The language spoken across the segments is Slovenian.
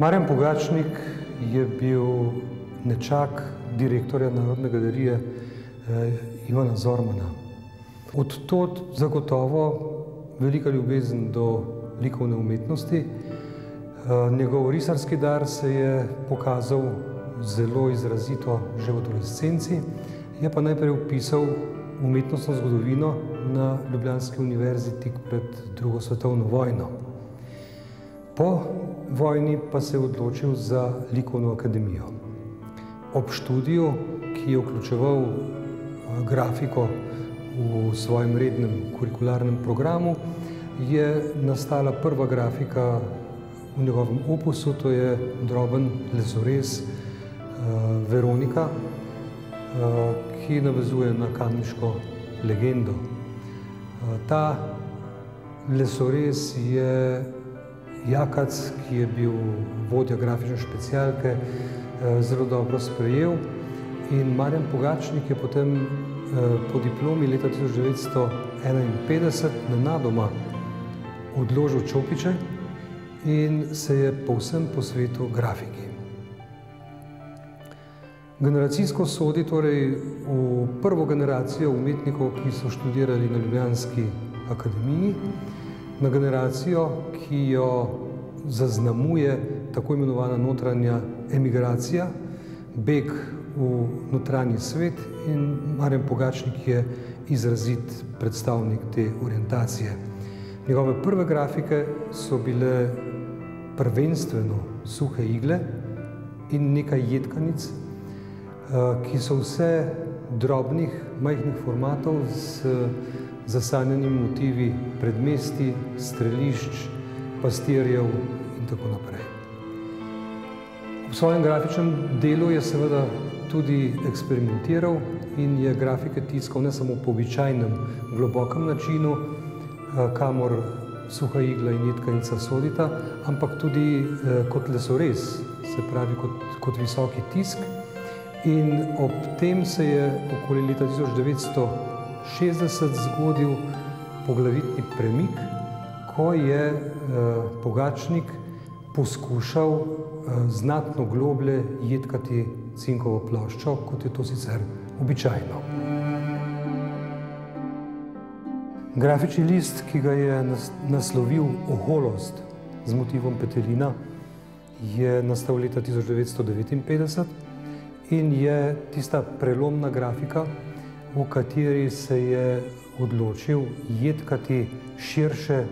Marjan Pogačnik je bil nečak direktorja Narodne galerije Ivana Zormana. Od tod zagotovo velika ljubezen do likovne umetnosti. Njegov risarski dar se je pokazal zelo izrazito že v adolescenci. Je pa najprej vpisal umetnostno zgodovino na Ljubljanski univerzi tik pred drugo svetovno vojno. Po vojni pa se je odločil za likovno akademijo. Ob študiju, ki je vključeval grafiko v svojem rednem kurikularnem programu, je nastala prva grafika v njegovem opusu, to je droben lesorez Veronika, ki navezuje na kamniško legendo. Ta lesorez je Jakac, ki je bil vodja grafične specialke, zelo dobro sprejel in Marjan Pogačnik je potem po diplomi leta 1951 nenadoma odložil čopiče in se je povsem posvetil grafiki. Generacijsko sodi torej v prvo generacijo umetnikov, ki so študirali na Ljubljanski akademiji, na generacijo, ki jo zaznamuje tako imenovana notranja emigracija, beg v notranji svet, in Marjan Pogačnik je izrazit predstavnik te orientacije. Njegove prve grafike so bile prvenstveno suhe igle in nekaj jedkanic, ki so vse drobnih, majhnih formatov z zasanjanimi motivi predmestij, strelišč, pastirjev in tako naprej. V svojem grafičnem delu je seveda tudi eksperimentiral in je grafike tiskal ne samo po običajnem globokem načinu, kamor suha igla in jedkanica sodita, ampak tudi kot lesorez, se pravi kot visoki tisk. In ob tem se je okoli leta 1960 zgodil poglavitni premik, ko je Pogačnik poskušal znatno globlje jedkati cinkovo ploščo, kot je to sicer običajno. Grafični list, ki ga je naslovil Oholost z motivom petelina, je nastal leta 1959 in je tista prelomna grafika, v kateri se je odločil jedkati širše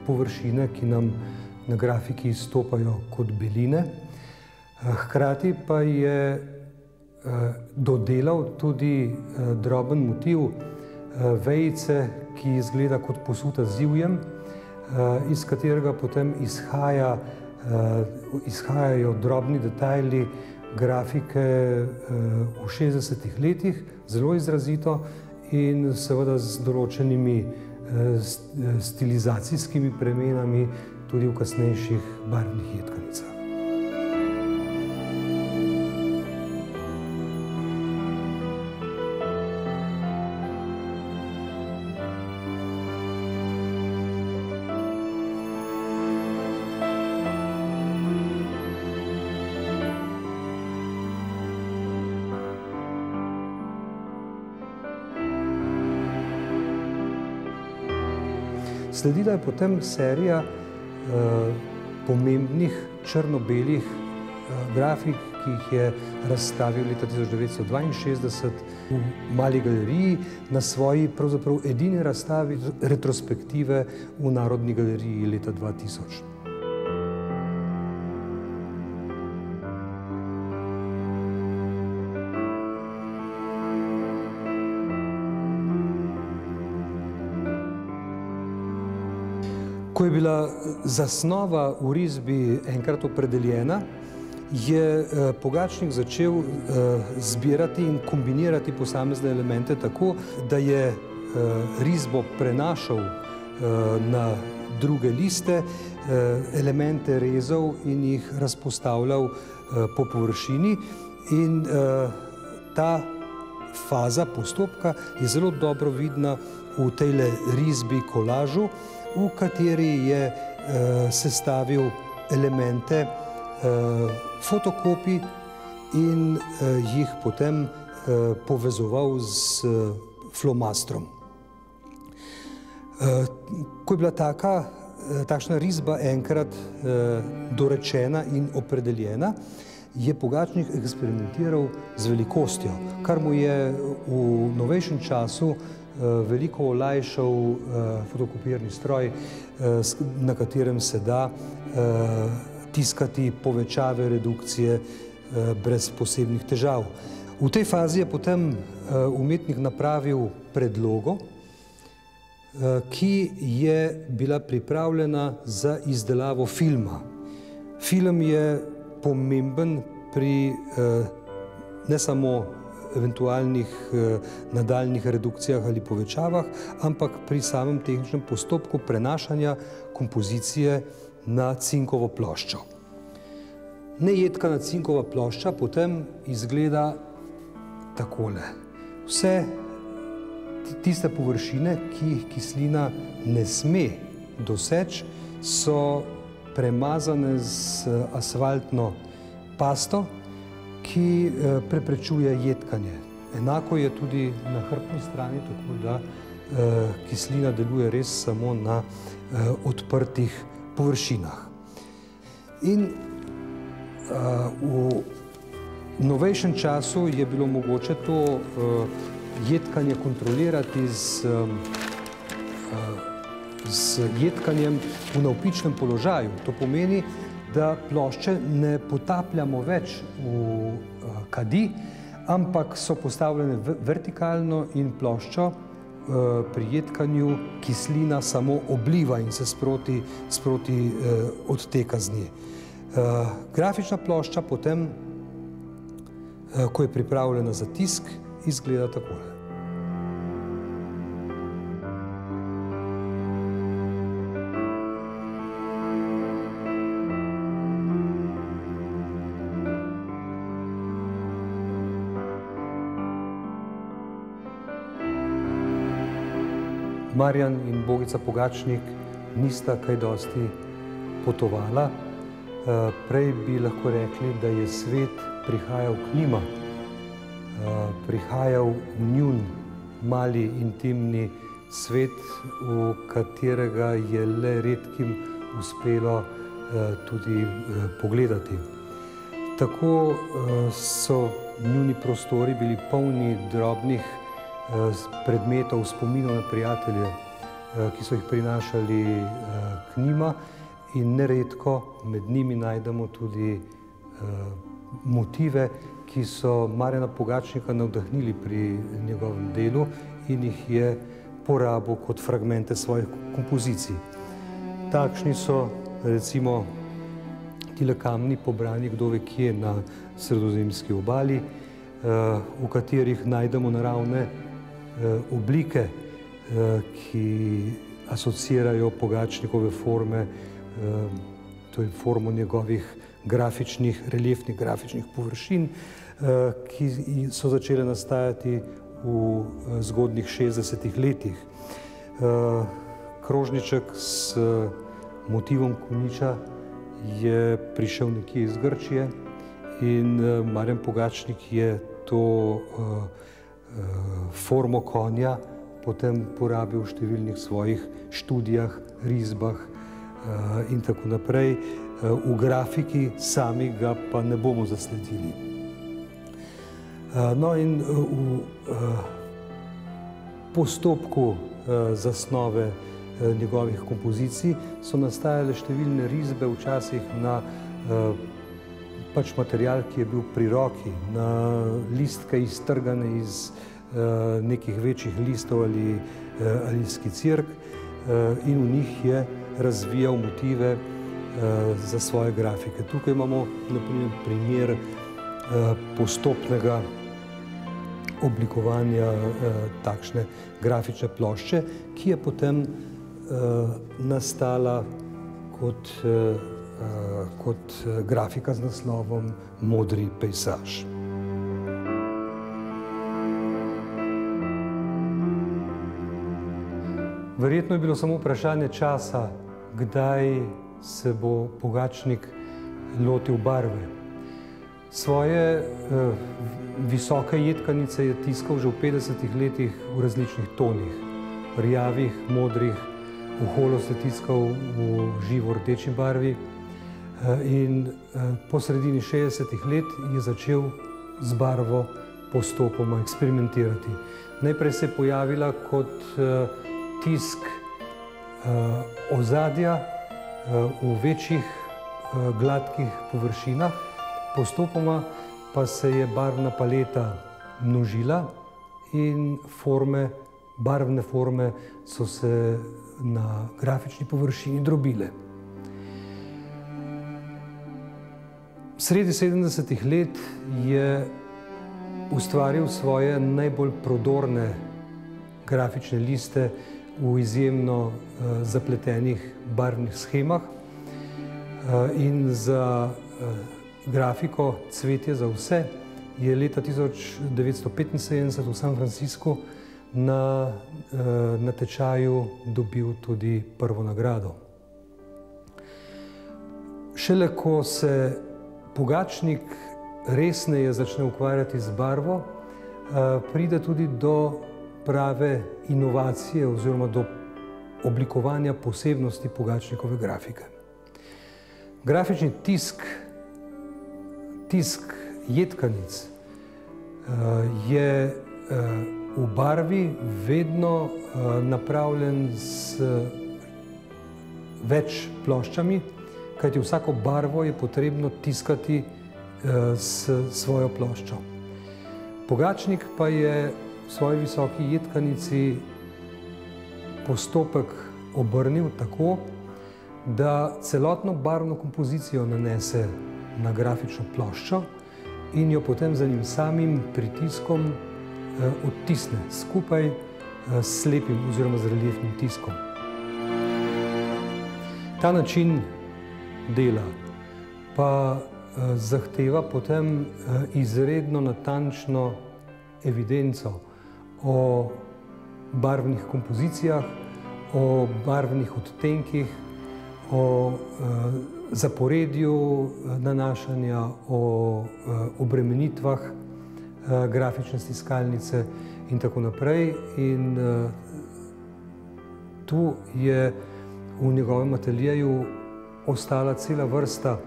površine, ki nam na grafiki izstopajo kot beline. Hkrati pa je dodelal tudi droben motiv vejice, ki izgleda kot posuta z zivjem, iz katerega potem izhajajo drobni detajli grafike v 60-ih letih, zelo izrazito in seveda z določenimi stilizacijskimi premenami tudi v kasnejših barvnih jedkanicah. Sledila je potem serija pomembnih črno-belih grafik, ki jih je razstavil leta 1962 v Mali galeriji na svoji pravzaprav edini razstavi retrospektive v Narodni galeriji leta 2000. Ko je bila zasnova v risbi enkrat opredeljena, je Pogačnik začel zbirati in kombinirati posamezne elemente tako, da je risbo prenašal na druge liste, elemente rezal in jih razpostavljal po površini. In ta faza postopka je zelo dobro vidna v tejle risbi kolažu, v kateri je sestavil elemente fotokopij in jih potem povezoval z flomastrom. Ko je bila takšna risba enkrat dorečena in opredeljena, je Pogačnik eksperimentiral z velikostjo, kar mu je v novejšem času veliko olajšal fotokopirni stroj, na katerem se da tiskati povečave, redukcije brez posebnih težav. V tej fazi je potem umetnik napravil predlogo, ki je bila pripravljena za izdelavo filma. Film je pomemben pri ne samo eventualnih nadaljnih redukcijah ali povečavah, ampak pri samem tehničnem postopku prenašanja kompozicije na cinkovo ploščo. Nejedkana cinkova plošča potem izgleda takole. Vse tiste površine, ki jih kislina ne sme doseči, so premazane z asfaltno pasto, ki preprečuje jedkanje. Enako je tudi na hrbtni strani, tako da kislina deluje res samo na odprtih površinah. In v novejšem času je bilo mogoče to jedkanje kontrolirati z jedkanjem v navpičnem položaju. To pomeni, da plošče ne potapljamo več v kadi, ampak so postavljene vertikalno in ploščo pri jedkanju kislina samo obliva in se sproti odteka z nje. Grafična plošča potem, ko je pripravljena za tisk, izgleda takole. Marjan in Bogica Pogačnik nista kaj dosti potovala. Prej bi lahko rekli, da je svet prihajal k njima, prihajal v njun mali intimni svet, v katerega je le redkim uspelo tudi pogledati. Tako so njuni prostori bili polni drobnih predmetov, spominov na prijatelje, ki so jih prinašali k njima, in neredko med njimi najdemo tudi motive, ki so Marjana Pogačnika navdahnili pri njegovem delu in jih je porabil kot fragmente svojih kompozicij. Takšni so recimo tile kamni pobrani kdo ve kje na sredozemski obali, v katerih najdemo naravne oblike, ki asociirajo Pogačnikove forme, to je formo njegovih grafičnih, reliefnih grafičnih površin, ki so začele nastajati v zgodnjih 60-ih letih. Krožniček s motivom konjiča je prišel nekje iz Grčije in Marjan Pogačnik je to formo konja potem porabil v številnih svojih študijah, risbah in tako naprej. V grafiki sami ga pa ne bomo zasledili. No in v postopku zasnove njegovih kompozicij so nastajale številne risbe, včasih na pač material, ki je bil pri roki, na listke iztrgane iz nekih večjih listov ali skicirk, in v njih je razvijal motive za svoje grafike. Tukaj imamo na primer postopnega oblikovanja takšne grafične plošče, ki je potem nastala kot grafika z naslovom Modri pejsaž. Verjetno je bilo samo vprašanje časa, kdaj se bo Pogačnik lotil barve. Svoje visoke jedkanice je tiskal že v 50-ih letih v različnih tonih, rjavih, modrih, v holost je tiskal v živo rdeči barvi in po sredini 60-ih let je začel z barvo postopoma eksperimentirati. Najprej se je pojavila kot tisk ozadja v večjih gladkih površinah, postopoma pa se je barvna paleta množila in barvne forme so se na grafični površini drobile. Sredi 70-ih let je ustvaril svoje najbolj prodorne grafične liste v izjemno zapletenih barvnih shemah in za grafiko Cvetje za vse je leta 1975 v San Franciscu na natečaju dobil tudi prvo nagrado. Šele ko se Pogačnik resneje začne ukvarjati z barvo, pride tudi do prave inovacije oziroma do oblikovanja posebnosti Pogačnikove grafike. Grafični tisk jedkanic je v barvi vedno napravljen z več ploščami, kajti vsako barvo je potrebno tiskati s svojo ploščo. Pogačnik pa je v svoji visoki jedkanici postopek obrnil tako, da celotno barvno kompozicijo nanese na grafično ploščo in jo potem z enim samim pritiskom odtisne skupaj s slepim oziroma z reliefnim tiskom. Ta način dela pa zahteva potem izredno natančno evidenco o barvnih kompozicijah, o barvnih odtenkih, o zaporedju nanašanja, o obremenitvah grafične stiskalnice in tako naprej. In tu je v njegovem ateljeju ostala cela vrsta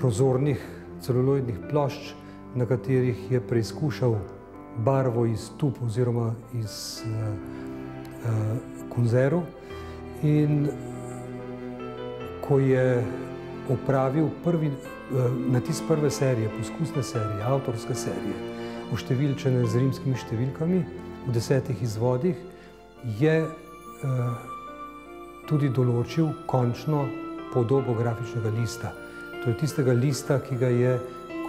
prozornih celuloidnih plošč, na katerih je preizkušal barvo iz tub oziroma iz konzerv. In ko je opravil natis prve serije, poskusne serije, avtorske serije, oštevilčene z rimskimi številkami v 10 izvodih, je tudi določil končno podobo grafičnega lista. To je tistega lista, ki ga je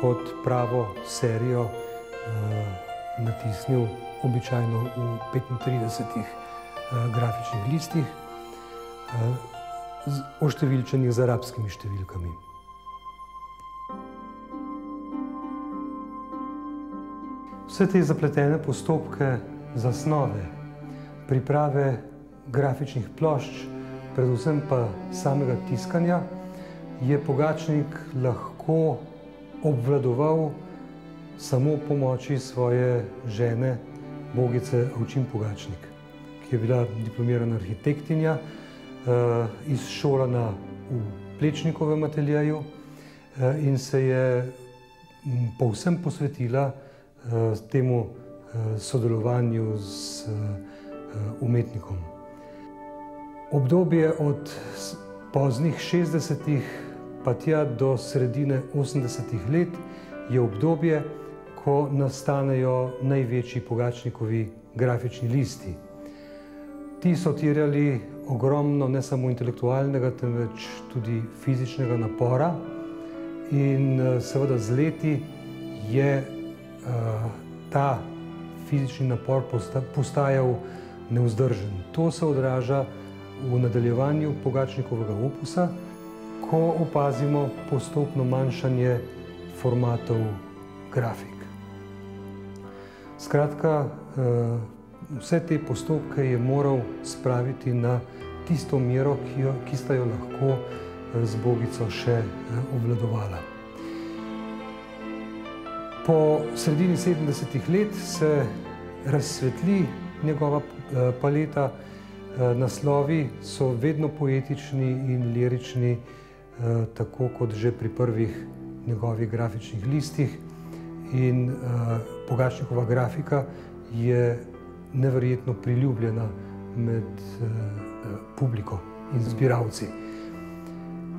kot pravo serijo natisnil običajno v 35 grafičnih listih, oštevilčenih z arabskimi številkami. Vse te zapletene postopke zasnove, priprave grafičnih plošč, predvsem pa samega tiskanja, je Pogačnik lahko obvladoval samo pomoči svoje žene, Bogice Avčin Pogačnik, ki je bila diplomirana arhitektinja, izšolana v Plečnikovem ateljeju in se je povsem posvetila temu sodelovanju z umetnikom. Obdobje od poznih 60-ih pa tja do sredine 80-ih let je obdobje, ko nastanejo največji Pogačnikovi grafični listi. Ti so terjali ogromno ne samo intelektualnega, temveč tudi fizičnega napora in seveda z leti je ta fizični napor postajal nevzdržen. To se odraža v nadaljevanju Pogačnikovega opusa, ko opazimo postopno manjšanje formatov grafik. Skratka, vse te postopke je moral spraviti na tisto mero, ki sta jo lahko z Bogico še obvladovala. Po sredini 70. let se razsvetli njegova paleta, naslovi so vedno poetični in lirični, tako kot že pri prvih njegovih grafičnih listih, in Pogačnikova grafika je neverjetno priljubljena med publiko in zbiralci.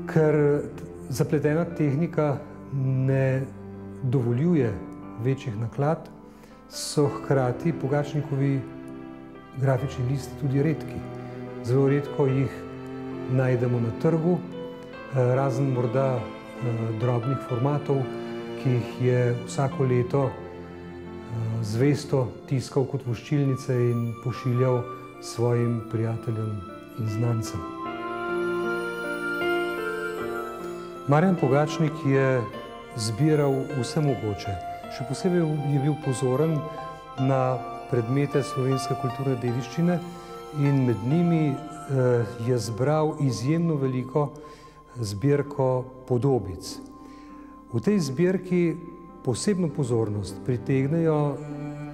Ker zapletena tehnika ne dovoljuje večjih naklad, so hkrati Pogačnikovi grafični listi tudi redki. Zelo redko jih najdemo na trgu, razen morda drobnih formatov, ki jih je vsako leto zvesto tiskal kot voščilnice in pošiljal svojim prijateljem in znancem. Marjan Pogačnik je zbiral vse mogoče. Še posebej je bil pozoren na predmete slovenske kulturne dediščine in med njimi je zbral izjemno veliko zbirko podobic. V tej zbirki posebno pozornost pritegnejo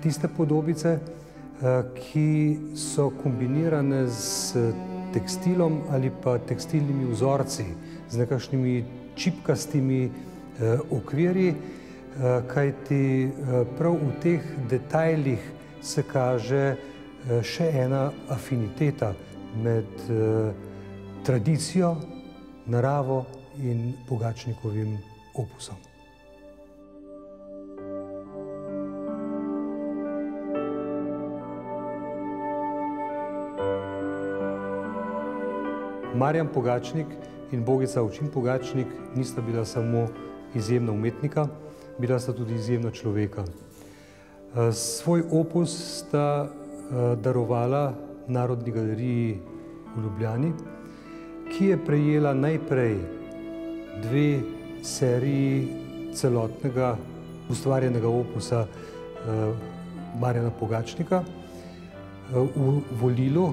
tiste podobice, ki so kombinirane s tekstilom ali pa tekstilnimi vzorci, z nekakšnimi čipkastimi okvirji, kajti prav v teh detajlih se kaže še ena afiniteta med tradicijo, naravo in Pogačnikovim opusom. Marjan Pogačnik in Bogica Ovčin Pogačnik nista bila samo izjemna umetnika, bila sta tudi izjemna človeka. Svoj opus sta darovala Narodni galeriji v Ljubljani, ki je prejela najprej 2 seriji celotnega ustvarjenega opusa Marjana Pogačnika. V Volilu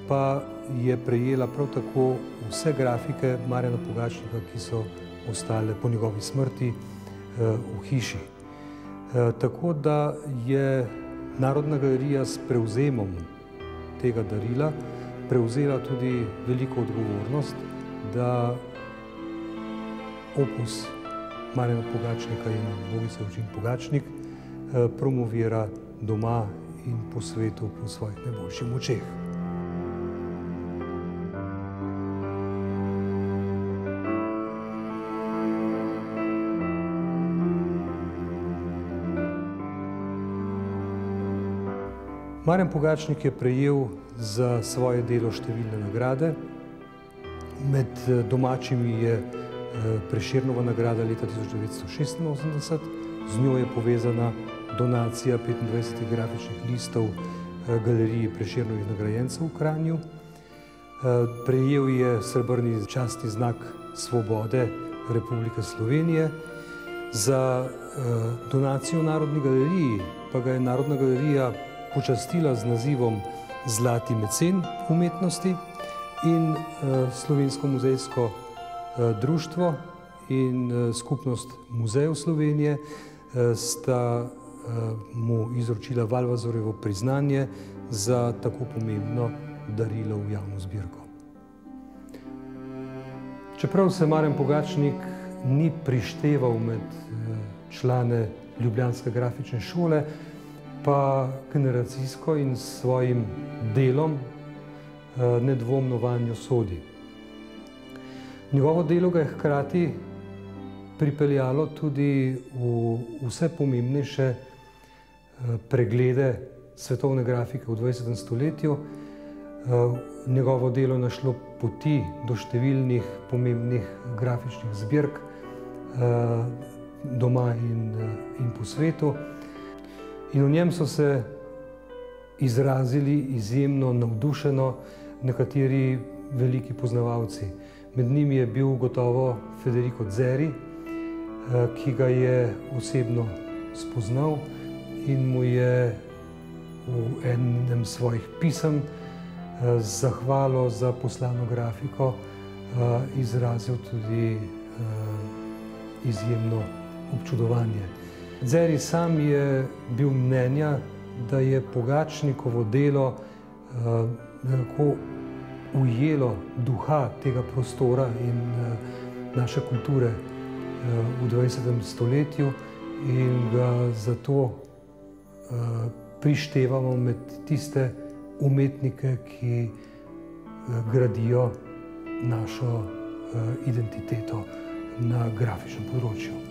pa je prejela prav tako vse grafike Marjana Pogačnika, ki so ostale po njegovi smrti v hiši. Tako da je Narodna galerija s prevzemom tega darila prevzela tudi veliko odgovornost, da opus Marjana Pogačnika in Bogice Ovčin Pogačnik promovira doma in po svetu po svojih najboljših močeh. Marjan Pogačnik je prejel za svoje delo številne nagrade. Med domačimi je Prešernova nagrada leta 1986, z njo je povezana donacija 25 grafičnih listov galeriji Prešernovih nagrajencev v Kranju. Prejel je srebrni častni znak svobode Republike Slovenije. Za donacijo Narodni galeriji pa ga je Narodna galerija počastila z nazivom Zlati mecen umetnosti in Slovensko muzejsko društvo in Skupnost muzejev Slovenije sta mu izročila Valvazorjevo priznanje za tako pomembno darilo v javno zbirko. Čeprav se Marjan Pogačnik ni prišteval med člane ljubljanske grafične šole, pa generacijsko in s svojim delom nedvomno vanjo sodi. Njegovo delo ga je hkrati pripeljalo tudi v vse pomembnejše preglede svetovne grafike v 20. stoletju. Njegovo delo je našlo poti do številnih pomembnih grafičnih zbirk doma in po svetu. In v njem so se izrazili izjemno navdušeno nekateri veliki poznavalci. Med njimi je bil gotovo Federico Zeri, ki ga je osebno spoznal in mu je v enem svojih pisem z zahvalo za poslano grafiko izrazil tudi izjemno občudovanje. Dzeri sam je bil mnenja, da je Pogačnikovo delo nekako ujelo duha tega prostora in naše kulture v 20. stoletju in ga zato prištevamo med tiste umetnike, ki gradijo našo identiteto na grafičnem področju.